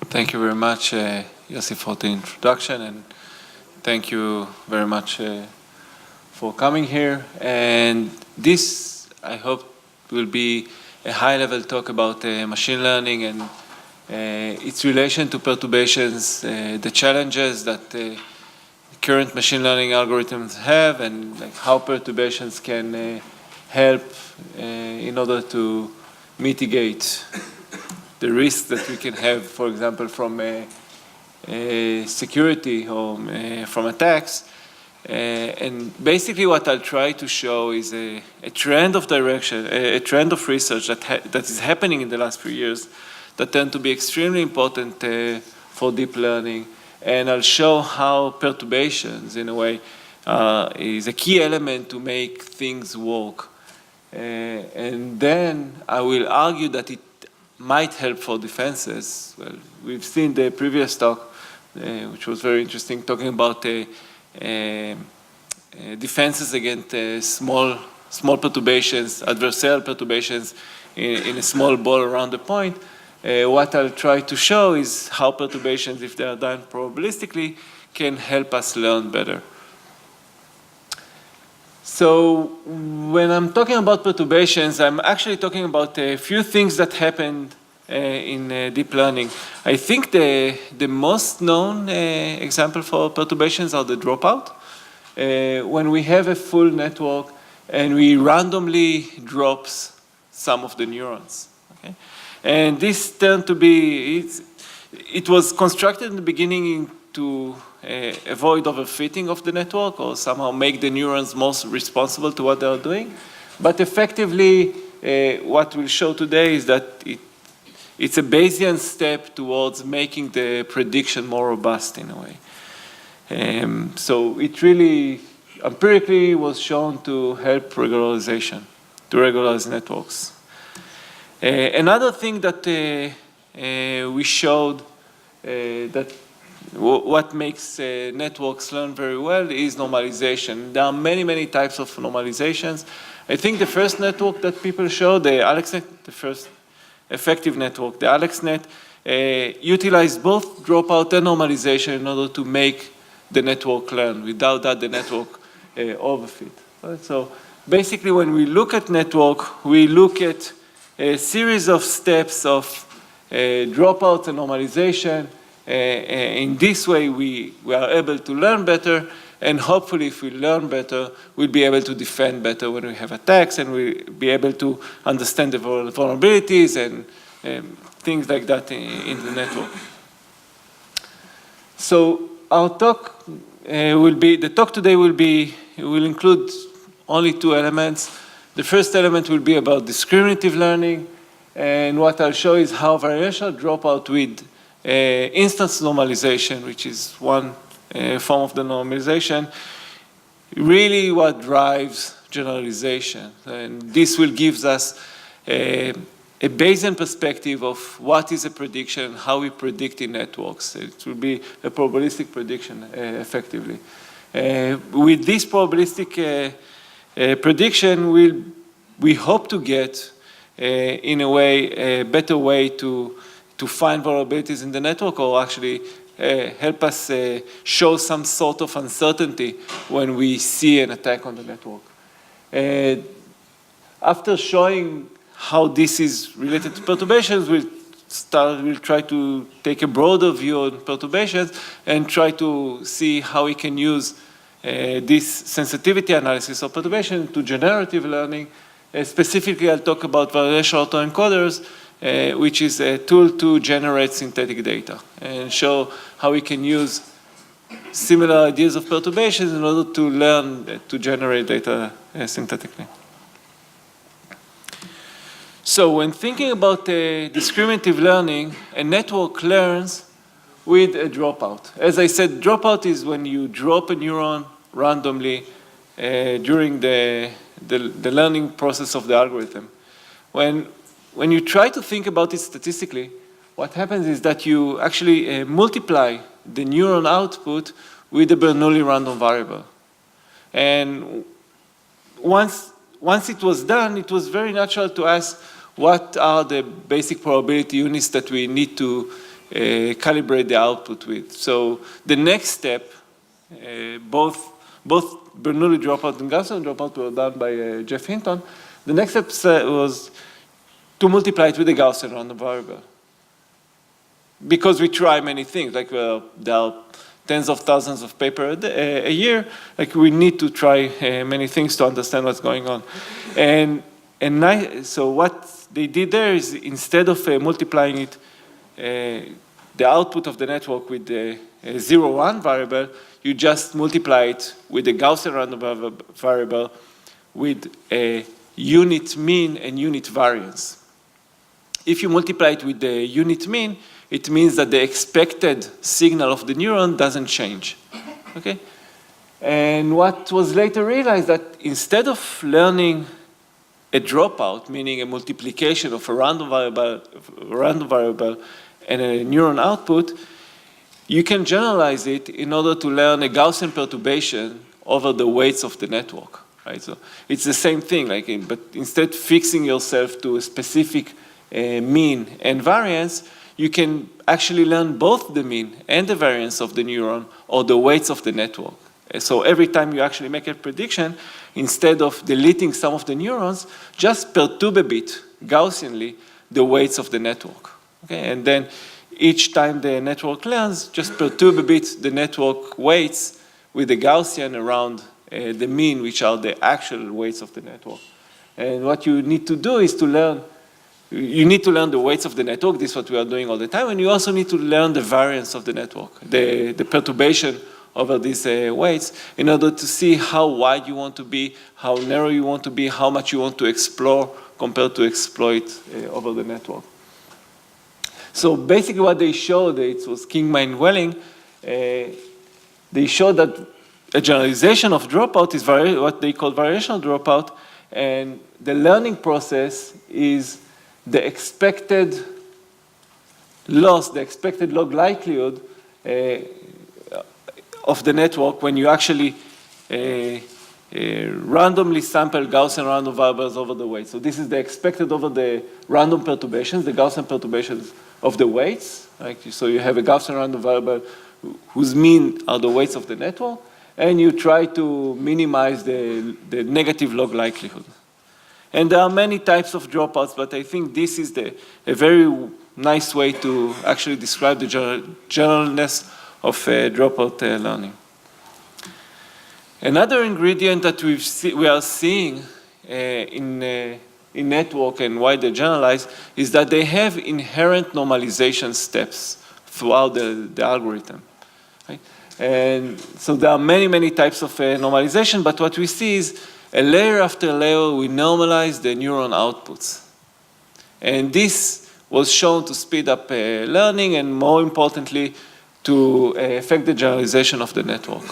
Thank you very much, Yossi, for the introduction, and thank you very much for coming here. And this, I hope, will be a high-level talk about machine learning and its relation to perturbations, the challenges that current machine learning algorithms have, and like how perturbations can help in order to mitigate the risk that we can have, for example, from security or from attacks. And basically what I'll try to show is a trend of direction, a trend of research that is happening in the last few years that tend to be extremely important for deep learning. And I'll show how perturbations, in a way, is a key element to make things work. And then I will argue that it might help for defenses. Well, we've seen the previous talk, which was very interesting, talking about defenses against small perturbations, adversarial perturbations in a small ball around the point. What I'll try to show is how perturbations, if they are done probabilistically, can help us learn better. So when I'm talking about perturbations, I'm actually talking about a few things that happened in deep learning. I think the most known example for perturbations are the dropout. When we have a full network and we randomly drops some of the neurons. Okay? And this turned to be, it was constructed in the beginning to avoid overfitting of the network or somehow make the neurons most responsible to what they are doing. But effectively, what we'll show today is that it's a Bayesian step towards making the prediction more robust in a way. So it really empirically was shown to help regularization, to regularize networks. Another thing that we showed that what makes networks learn very well is normalization. There are many, many types of normalizations. I think the first network that people showed, the AlexNet, the first effective network, the AlexNet, utilized both dropout and normalization in order to make the network learn. Without that, the network overfit. Right? So basically, when we look at network, we look at a series of steps of dropout and normalization. In this way, we are able to learn better, and hopefully if we learn better, we'll be able to defend better when we have attacks, and we'll be able to understand the vulnerabilities and things like that in the network. So our talk the talk today will include only two elements. The first element will be about discriminative learning, and what I'll show is how variational dropout with instance normalization, which is one form of the normalization, really what drives generalization. And this will give us a Bayesian perspective of what is a prediction, how we predict in networks. It will be a probabilistic prediction effectively. With this probabilistic prediction, we hope to get, in a way, a better way to find vulnerabilities in the network, or actually help us show some sort of uncertainty when we see an attack on the network. After showing how this is related to perturbations, we'll try to take a broader view on perturbations and try to see how we can use this sensitivity analysis of perturbation to generative learning. Specifically, I'll talk about Variational Auto-Encoders, which is a tool to generate synthetic data, and show how we can use similar ideas of perturbations in order to learn to generate data synthetically. So when thinking about discriminative learning, a network learns with a dropout. As I said, dropout is when you drop a neuron randomly during the learning process of the algorithm. When you try to think about it statistically, what happens is that you actually multiply the neuron output with the Bernoulli random variable. And once it was done, it was very natural to ask what are the basic probability units that we need to calibrate the output with. So the next step, both Bernoulli dropout and Gaussian dropout were done by Jeff Hinton. The next step was to multiply it with a Gaussian random variable. Because we try many things, like there are tens of thousands of papers a year, like we need to try many things to understand what's going on. So what they did there is instead of multiplying it, the output of the network with the 0, 1 variable, you just multiply it with the Gaussian random variable with a unit mean and unit variance. If you multiply it with the unit mean, it means that the expected signal of the neuron doesn't change, okay? And what was later realized that instead of learning a dropout, meaning a multiplication of a random variable and a neuron output, you can generalize it in order to learn a Gaussian perturbation over the weights of the network, right? So it's the same thing, but instead fixing yourself to a specific mean and variance, you can actually learn both the mean and the variance of the neuron or the weights of the network. So every time you actually make a prediction, instead of deleting some of the neurons, just perturb a bit Gaussianly the weights of the network. Okay? And then each time the network learns, just perturb a bit the network weights with the Gaussian around the mean, which are the actual weights of the network. And what you need to do is to learn. You need to learn the weights of the network. This is what we are doing all the time. And you also need to learn the variance of the network, the perturbation over these weights, in order to see how wide you want to be, how narrow you want to be, how much you want to explore compared to exploit over the network. So basically what they showed, it was Kingma and Welling, they showed that a generalization of dropout is what they call variational dropout, and the learning process is the expected loss, the expected log likelihood of the network when you actually randomly sample Gaussian random variables over the weights. So this is the expected over the random perturbations, the Gaussian perturbations of the weights. Right? So you have a Gaussian random variable whose mean are the weights of the network, and you try to minimize the negative log likelihood. And there are many types of dropouts, but I think this is a very nice way to actually describe the generalness of dropout learning. Another ingredient that we are seeing in network and why they generalize is that they have inherent normalization steps throughout the algorithm. Right? And so there are many, many types of normalization, but what we see is a layer after layer, we normalize the neuron outputs. And this was shown to speed up learning and, more importantly, to affect the generalization of the network.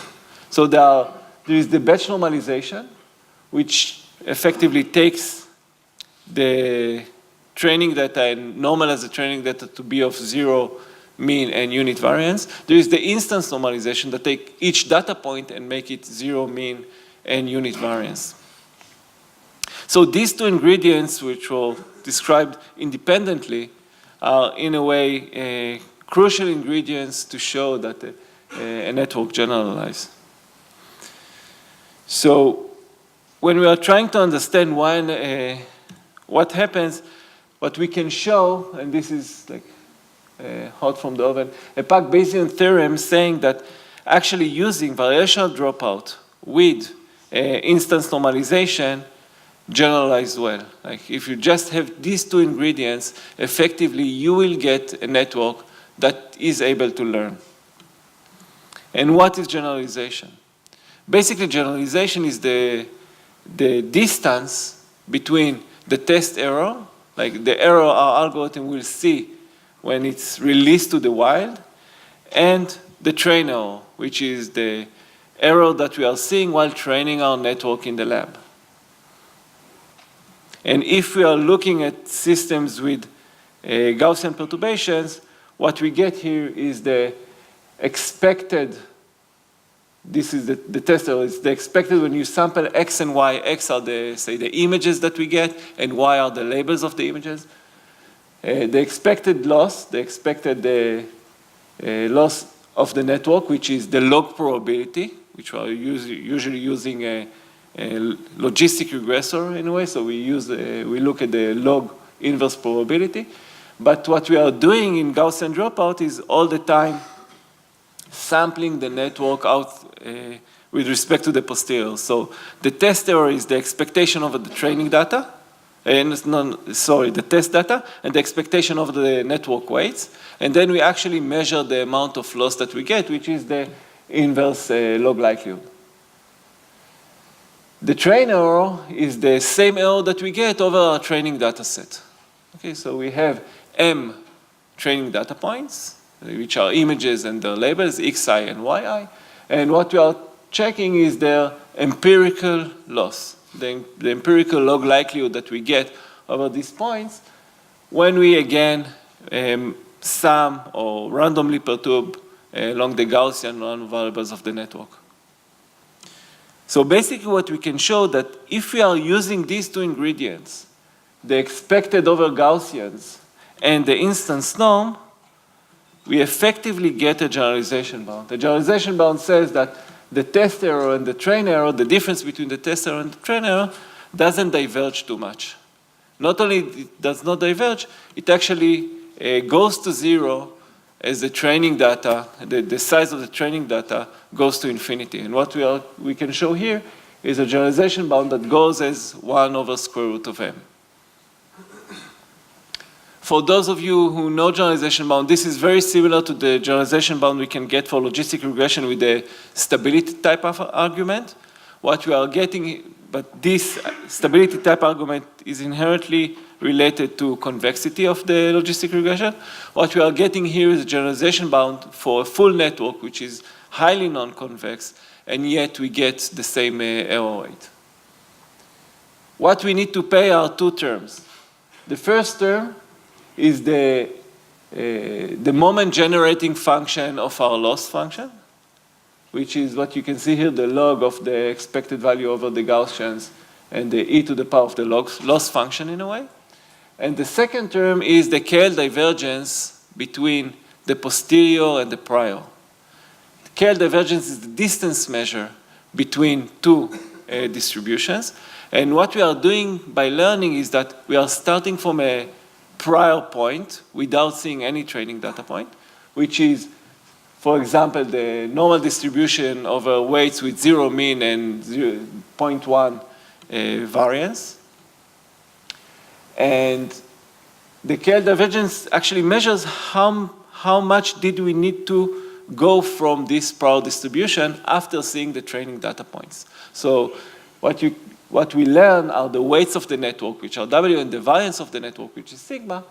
So there is the batch normalization, which effectively takes the training data and normalize the training data to be of 0 mean and unit variance. There is the instance normalization that take each data point and make it 0 mean and unit variance. So these two ingredients, which were described independently, are in a way crucial ingredients to show that a network generalizes. So when we are trying to understand what happens, what we can show, and this is like hot from the oven, a Pak-Bayesian theorem saying that actually using variational dropout with instance normalization generalize well. Like if you just have these two ingredients, effectively you will get a network that is able to learn. And what is generalization? Basically, generalization is the distance between the test error, like the error our algorithm will see when it's released to the wild, and the train error, which is the error that we are seeing while training our network in the lab. And if we are looking at systems with Gaussian perturbations, what we get here is the expected, this is the test error, it's the expected when you sample X and Y. X are the images that we get, and Y are the labels of the images. the expected loss, the expected loss of the network, which is the log probability, which we are usually using a logistic regressor in a way. So we look at the log inverse probability. But what we are doing in Gaussian dropout is all the time sampling the network out with respect to the posterior. So the test error is the expectation over the training data, the test data, and the expectation of the network weights. And then we actually measure the amount of loss that we get, which is the inverse log likelihood. The train error is the same error that we get over our training data set. Okay, so we have M training data points, which are images and their labels, xi and yi. And what we are checking is their empirical loss, the empirical log likelihood that we get over these points when we, again, sum or randomly perturb along the Gaussian random variables of the network. So basically what we can show that if we are using these two ingredients, the expected over Gaussians and the instance norm, we effectively get a generalization bound. The generalization bound says that the test error and the train error, the difference between the test error and the train error, doesn't diverge too much. Not only it does not diverge, it actually goes to zero as the training data, the size of the training data goes to infinity. And what we can show here is a generalization bound that goes as 1 over square root of m. For those of you who know generalization bound, this is very similar to the generalization bound we can get for logistic regression with the stability type of argument. What we are getting, but this stability type argument is inherently related to convexity of the logistic regression. What we are getting here is a generalization bound for a full network, which is highly non-convex, and yet we get the same error rate. What we need to pay are two terms. The first term is the moment generating function of our loss function, which is what you can see here, the log of the expected value over the Gaussians and the e to the power of the loss function in a way. And the second term is the KL divergence between the posterior and the prior. The KL divergence is the distance measure between two distributions. And what we are doing by learning is that we are starting from a prior point without seeing any training data point, which is, for example, the normal distribution over weights with 0 mean and 0.1 variance. And the KL divergence actually measures how much did we need to go from this prior distribution after seeing the training data points. So what we learn are the weights of the network, which are W, and the variance of the network, which is sigma,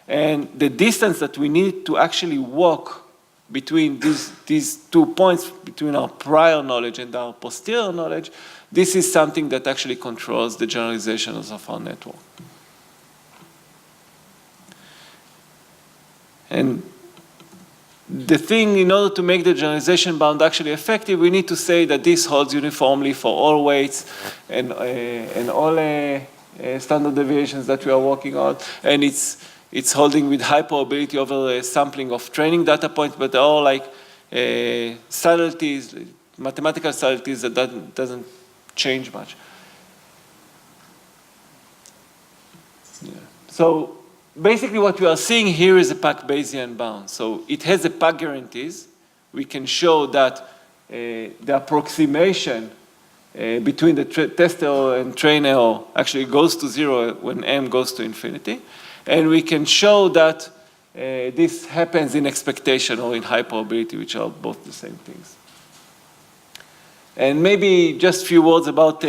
and the distance that we need to actually walk between these 2 points, between our prior knowledge and our posterior knowledge. This is something that actually controls the generalizations of our network. And the thing, in order to make the generalization bound actually effective, we need to say that this holds uniformly for all weights and all standard deviations that we are working on. And it's holding with high probability over a sampling of training data points, but they're all like subtleties, mathematical subtleties that doesn't change much. Yeah. So basically what we are seeing here is a Pack Bayesian bound. So it has a Pack guarantees. We can show that the approximation between the test error and train error actually goes to zero when m goes to infinity. And we can show that this happens in expectation or in high probability, which are both the same things. And maybe just a few words about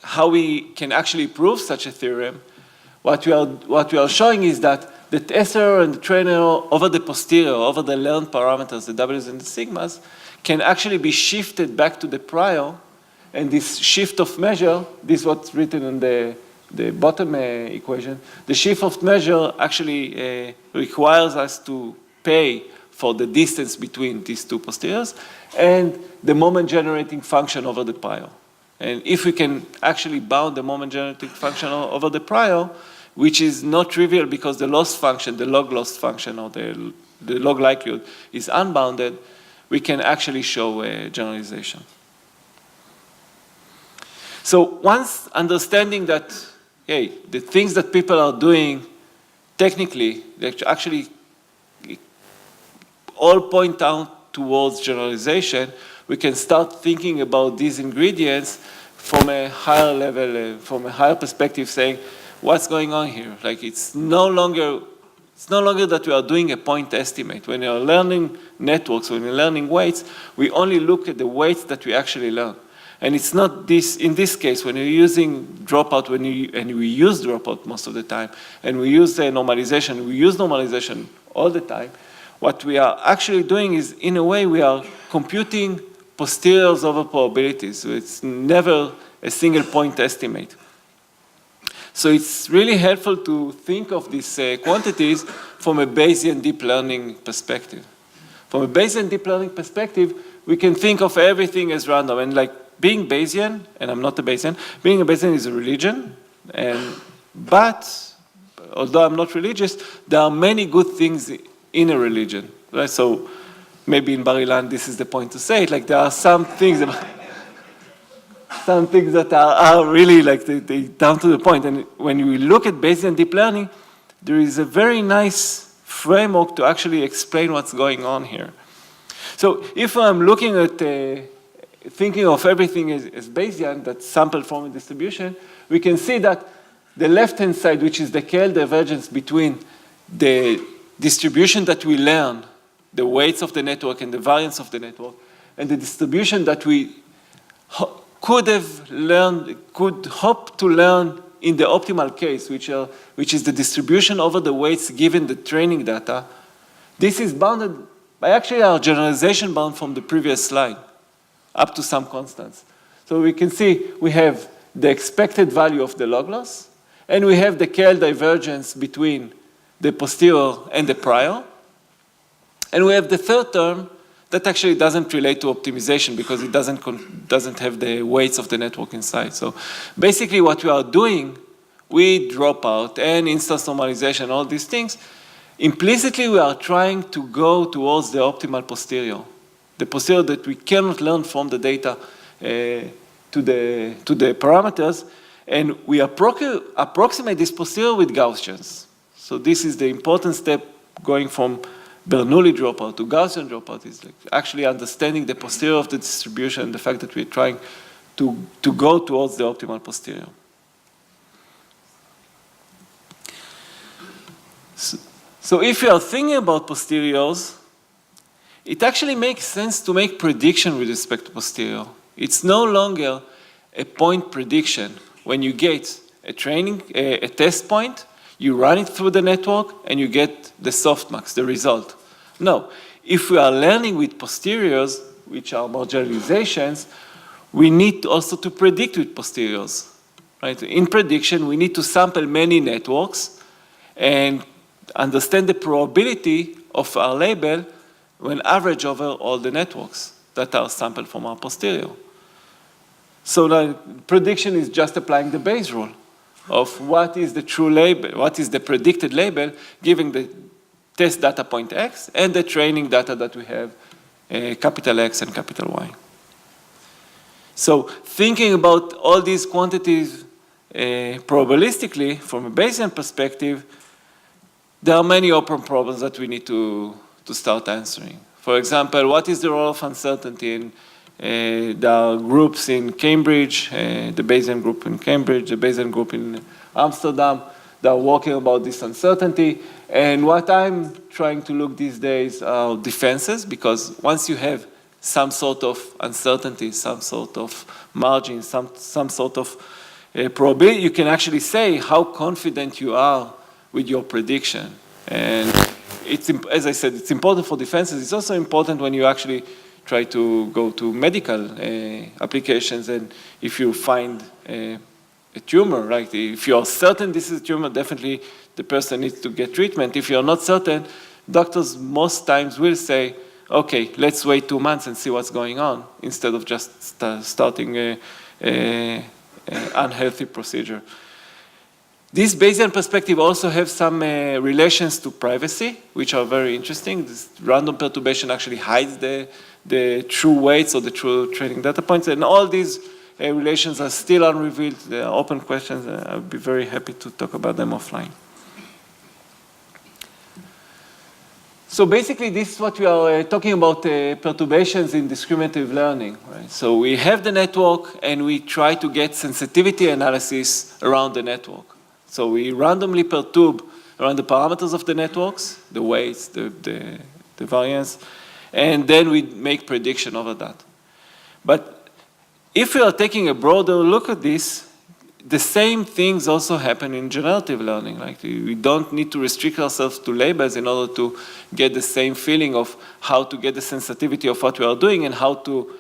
how we can actually prove such a theorem. What we are showing is that the test error and the train error over the posterior, over the learned parameters, the W's and the sigmas, can actually be shifted back to the prior. And this shift of measure, this is what's written in the bottom equation, the shift of measure actually requires us to pay for the distance between these two posteriors and the moment generating function over the prior. And if we can actually bound the moment generating function over the prior, which is not trivial because the loss function, the log loss function, or the log likelihood is unbounded, we can actually show a generalization. So once understanding that, hey, the things that people are doing technically, they actually all point out towards generalization, we can start thinking about these ingredients from a higher level, from a higher perspective, saying, what's going on here? Like, it's no longer that we are doing a point estimate. When you're learning networks, when you're learning weights, we only look at the weights that we actually learn. And it's not this, in this case, when you're using dropout, and we use dropout most of the time, and we use normalization all the time, what we are actually doing is, in a way, we are computing posteriors over probabilities. So it's never a single point estimate. So it's really helpful to think of these quantities from a Bayesian deep learning perspective. From a Bayesian deep learning perspective, we can think of everything as random. And like being Bayesian, and I'm not a Bayesian, being a Bayesian is a religion. But although I'm not religious, there are many good things in a religion. Right? So maybe in Bar-Ilan, this is the point to say it. Like there are some things about some things that are really like they down to the point. And when we look at Bayesian deep learning, there is a very nice framework to actually explain what's going on here. So if I'm looking at thinking of everything as Bayesian, that sample from a distribution, we can see that the left-hand side, which is the KL divergence between the distribution that we learn, the weights of the network and the variance of the network, and the distribution that we could hope to learn in the optimal case, which is the distribution over the weights given the training data. This is bounded by actually our generalization bound from the previous slide, up to some constants. So we can see we have the expected value of the log loss, and we have the KL divergence between the posterior and the prior. And we have the third term that actually doesn't relate to optimization because it doesn't have the weights of the network inside. So basically what we are doing with dropout and instance normalization, all these things, implicitly we are trying to go towards the optimal posterior, the posterior that we cannot learn from the data to the parameters, and we approximate this posterior with Gaussians. So this is the important step going from Bernoulli dropout to Gaussian dropout, is like actually understanding the posterior of the distribution and the fact that we're trying to go towards the optimal posterior. So if you are thinking about posteriors, it actually makes sense to make prediction with respect to posterior. It's no longer a point prediction. When you get a test point, you run it through the network, and you get the softmax, the result. No, if we are learning with posteriors, which are more generalizations, we need also to predict with posteriors. Right? In prediction, we need to sample many networks and understand the probability of our label when average over all the networks that are sampled from our posterior. So the prediction is just applying the Bayes rule of what is the true label, what is the predicted label, given the test data point X and the training data that we have, capital X and capital Y. So thinking about all these quantities probabilistically from a Bayesian perspective, there are many open problems that we need to start answering. For example, what is the role of uncertainty in there are groups in Cambridge, the Bayesian group in Cambridge, the Bayesian group in Amsterdam, that are working about this uncertainty. And what I'm trying to look these days are defenses, because once you have some sort of uncertainty, some sort of margin, some sort of probability, you can actually say how confident you are with your prediction. And it's, as I said, it's important for defenses. It's also important when you actually try to go to medical applications, and if you find a tumor, right? If you are certain this is a tumor, definitely the person needs to get treatment. If you're not certain, doctors most times will say, okay, let's wait 2 months and see what's going on, instead of just starting an unhealthy procedure. This Bayesian perspective also has some relations to privacy, which are very interesting. This random perturbation actually hides the true weights or the true training data points, and all these relations are still unrevealed. They are open questions. I'll be very happy to talk about them offline. So basically, this is what we are talking about, perturbations in discriminative learning. Right? So we have the network, and we try to get sensitivity analysis around the network. So we randomly perturb around the parameters of the networks, the weights, the variance, and then we make prediction over that. But if we are taking a broader look at this, the same things also happen in generative learning. Like we don't need to restrict ourselves to labels in order to get the same feeling of how to get the sensitivity of what we are doing and how to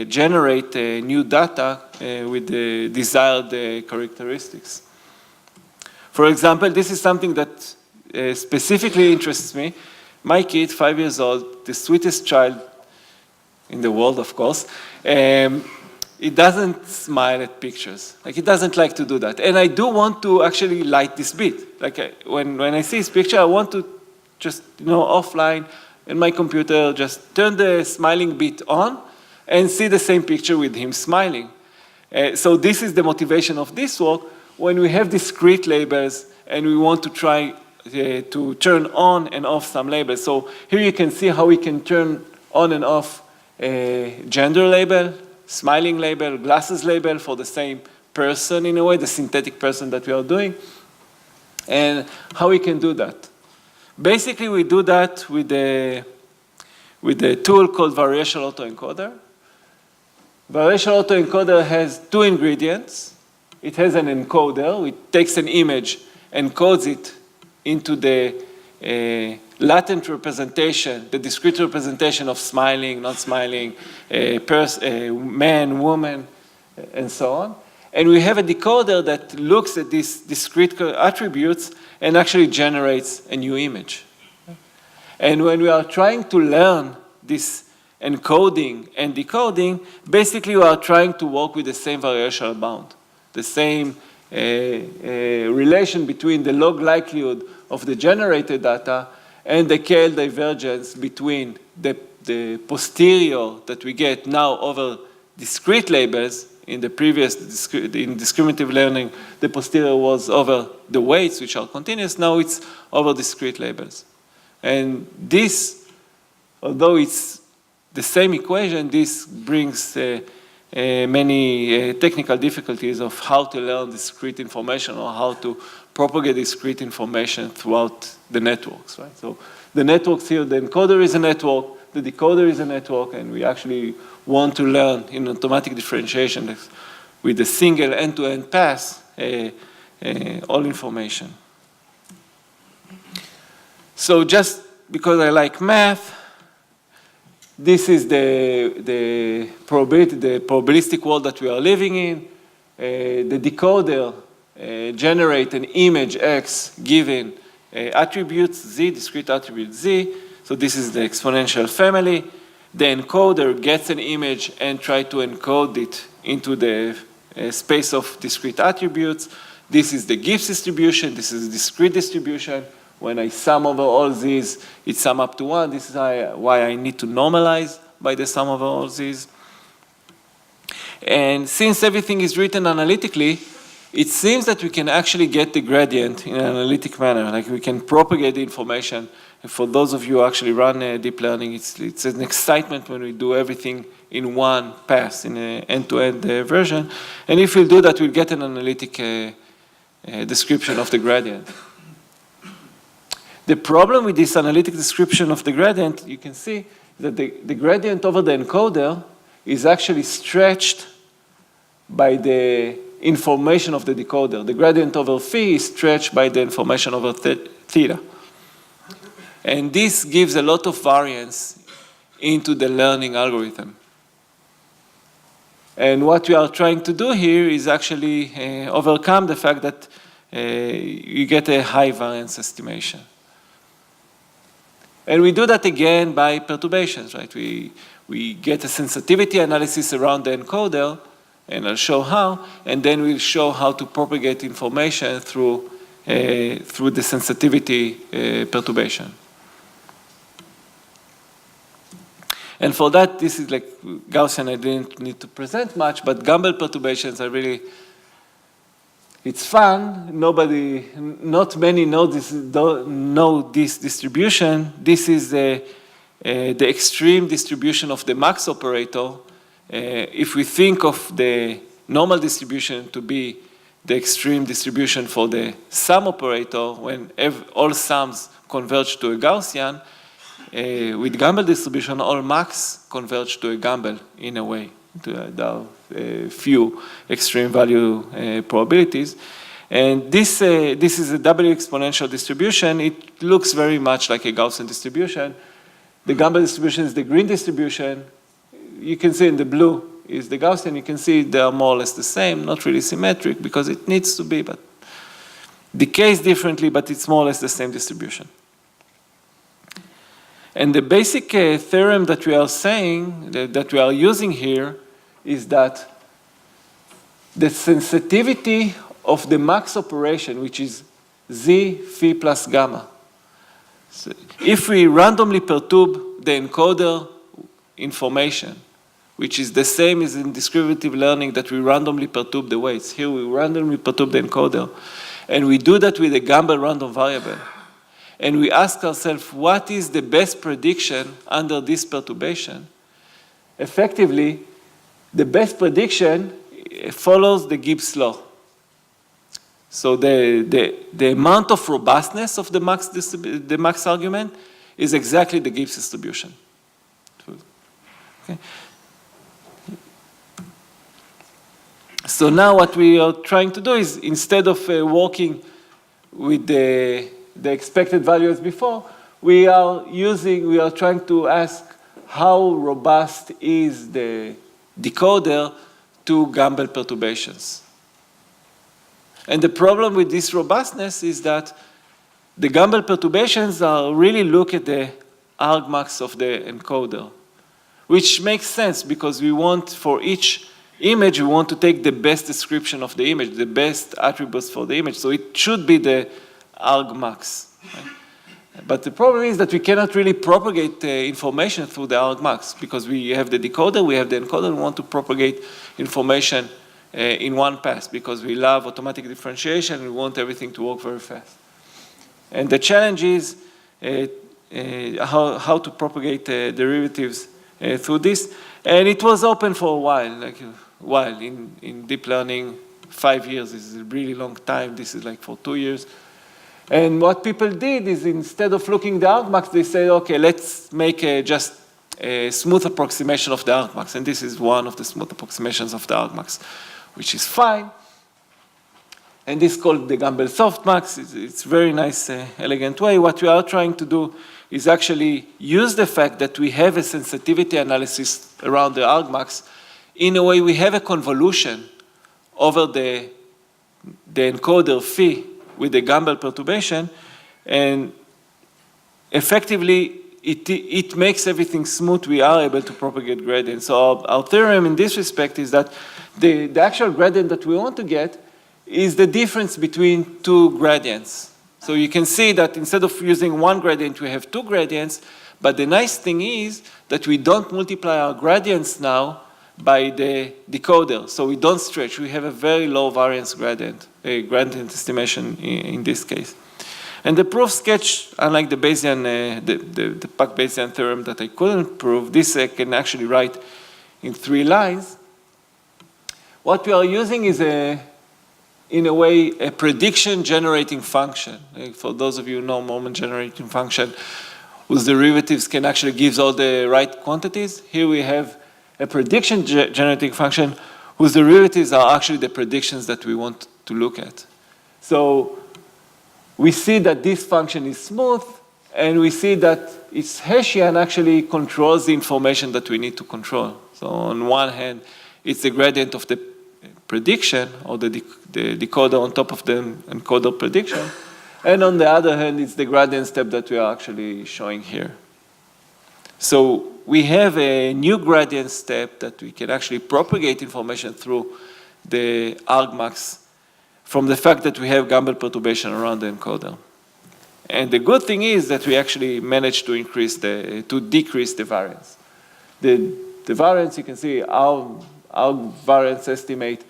generate new data with the desired characteristics. For example, this is something that specifically interests me. My kid, 5 years old, the sweetest child in the world, of course, he doesn't smile at pictures. Like, he doesn't like to do that. And I do want to actually light this bit. Like, when I see his picture, I want to just, offline in my computer, just turn the smiling bit on and see the same picture with him smiling. So this is the motivation of this work. When we have discrete labels and we want to try to turn on and off some labels. So here you can see how we can turn on and off a gender label, smiling label, glasses label for the same person in a way, the synthetic person that we are doing, and how we can do that. Basically, we do that with a tool called Variational Auto-Encoder. Variational Auto-Encoder has two ingredients. It has an encoder. It takes an image, encodes it into the latent representation, the discrete representation of smiling, not smiling, man, woman, and so on. And we have a decoder that looks at these discrete attributes and actually generates a new image. And when we are trying to learn this encoding and decoding, basically we are trying to work with the same variational bound, the same relation between the log likelihood of the generated data and the KL divergence between the posterior that we get now over discrete labels. In the previous, in discriminative learning, the posterior was over the weights, which are continuous. Now it's over discrete labels. And this, although it's the same equation, this brings many technical difficulties of how to learn discrete information or how to propagate discrete information throughout the networks, right? So the networks here, the encoder is a network, the decoder is a network, and we actually want to learn in automatic differentiation with a single end-to-end pass all information. So just because I like math, this is the probability, the probabilistic world that we are living in. The decoder generates an image X given attributes Z, discrete attribute Z. So this is the exponential family. The encoder gets an image and tries to encode it into the space of discrete attributes. This is the Gibbs distribution. This is the discrete distribution. When I sum over all these, it sums up to 1. This is why I need to normalize by the sum over all these. And since everything is written analytically, it seems that we can actually get the gradient in an analytic manner. Like we can propagate the information. And for those of you who actually run deep learning, it's an excitement when we do everything in one pass, in an end-to-end version. And if we do that, we'll get an analytic description of the gradient. The problem with this analytic description of the gradient, you can see that the gradient over the encoder is actually stretched by the information of the decoder. The gradient over phi is stretched by the information over theta. And this gives a lot of variance into the learning algorithm. And what we are trying to do here is actually overcome the fact that you get a high variance estimation. And we do that again by perturbations, right? We get a sensitivity analysis around the encoder, and I'll show how, and then we'll show how to propagate information through the sensitivity perturbation. And for that, this is like Gaussian, I didn't need to present much, but Gumbel perturbations are really, it's fun. Not many know this distribution. This is the extreme distribution of the max operator. If we think of the normal distribution to be the extreme distribution for the sum operator, when all sums converge to a Gaussian, with Gumbel distribution, all max converge to a Gumbel in a way. There are few extreme value probabilities. And this is a W exponential distribution. It looks very much like a Gaussian distribution. The Gumbel distribution is the green distribution. You can see in the blue is the Gaussian. You can see they are more or less the same, not really symmetric because it needs to be, but decays differently, but it's more or less the same distribution. And the basic theorem that we are saying, that we are using here, is that the sensitivity of the max operation, which is Z phi plus gamma. So if we randomly perturb the encoder information, which is the same as in Discriminative Learning that we randomly perturb the weights. Here we randomly perturb the encoder. And we do that with a Gumbel random variable. And we ask ourselves, what is the best prediction under this perturbation? Effectively, the best prediction follows the Gibbs law. So the amount of robustness of the max argument is exactly the Gibbs distribution. Okay. So now what we are trying to do is, instead of working with the expected value as before, we are trying to ask how robust is the decoder to Gumbel perturbations. And the problem with this robustness is that the Gumbel perturbations really look at the argmax of the encoder, which makes sense because we want, for each image, we want to take the best description of the image, the best attributes for the image. So it should be the argmax. Right? But the problem is that we cannot really propagate information through the argmax because we have the decoder, we have the encoder, we want to propagate information in one pass because we love automatic differentiation, we want everything to work very fast. And the challenge is how to propagate derivatives through this. And it was open for a while, in deep learning. 5 years is a really long time. This is like for 2 years. And what people did is, instead of looking at the argmax, they said, okay, let's make just a smooth approximation of the argmax. And this is one of the smooth approximations of the argmax, which is fine. And this is called the Gumbel softmax. It's a very nice, elegant way. What we are trying to do is actually use the fact that we have a sensitivity analysis around the argmax. In a way, we have a convolution over the encoder phi with the Gumbel perturbation, and effectively, it makes everything smooth. We are able to propagate gradients. So our theorem in this respect is that the actual gradient that we want to get is the difference between two gradients. So you can see that instead of using one gradient, we have two gradients. But the nice thing is that we don't multiply our gradients now by the decoder. So we don't stretch. We have a very low variance gradient, a gradient estimation in this case. And the proof sketch, unlike the Bayesian, the Pak-Bayesian theorem that I couldn't prove, this I can actually write in 3 lines. What we are using is in a way, a prediction generating function. For those of you who know moment generating function, whose derivatives can actually give all the right quantities. Here we have a prediction generating function whose derivatives are actually the predictions that we want to look at. So we see that this function is smooth, and we see that its Hessian actually controls the information that we need to control. So on one hand, it's the gradient of the prediction, or the decoder on top of the encoder prediction. And on the other hand, it's the gradient step that we are actually showing here. So we have a new gradient step that we can actually propagate information through the argmax from the fact that we have Gumbel perturbation around the encoder. And the good thing is that we actually managed to decrease the variance. The variance, you can see our variance estimate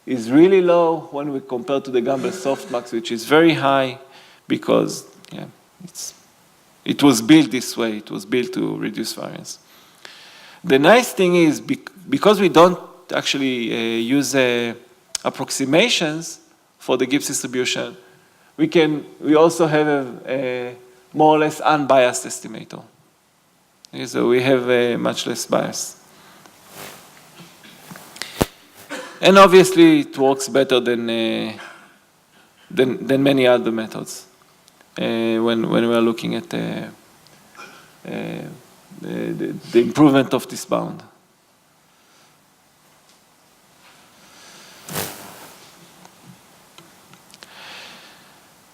is really low when we compare to the Gumbel softmax, which is very high because it was built this way. It was built to reduce variance. The nice thing is because we don't actually use approximations for the Gibbs distribution, we also have a more or less unbiased estimator. Okay, so we have much less bias. And obviously, it works better than many other methods when we are looking at the improvement of this bound.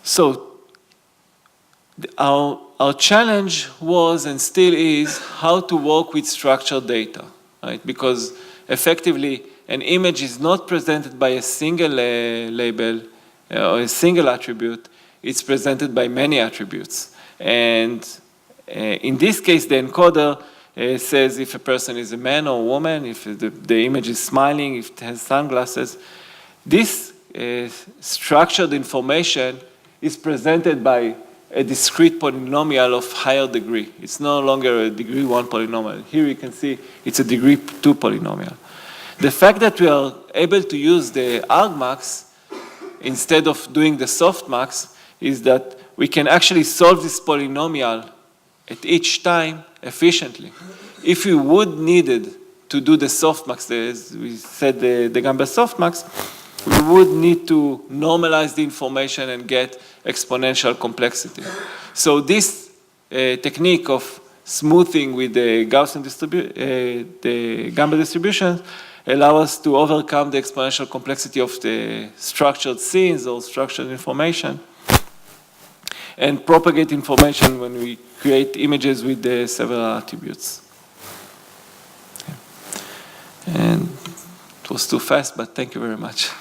So our challenge was and still is how to work with structured data, right? Because effectively, an image is not presented by a single label or a single attribute. It's presented by many attributes. And in this case, the encoder says if a person is a man or a woman, if the image is smiling, if it has sunglasses. This structured information is presented by a discrete polynomial of higher degree. It's no longer a degree 1 polynomial. Here you can see it's a degree 2 polynomial. The fact that we are able to use the argmax instead of doing the softmax is that we can actually solve this polynomial at each time efficiently. If we would needed to do the softmax, as we said the Gumbel softmax, we would need to normalize the information and get exponential complexity. So this technique of smoothing with the Gaussian the Gumbel distribution allow us to overcome the exponential complexity of the structured scenes or structured information and propagate information when we create images with the several attributes. And it was too fast, but thank you very much.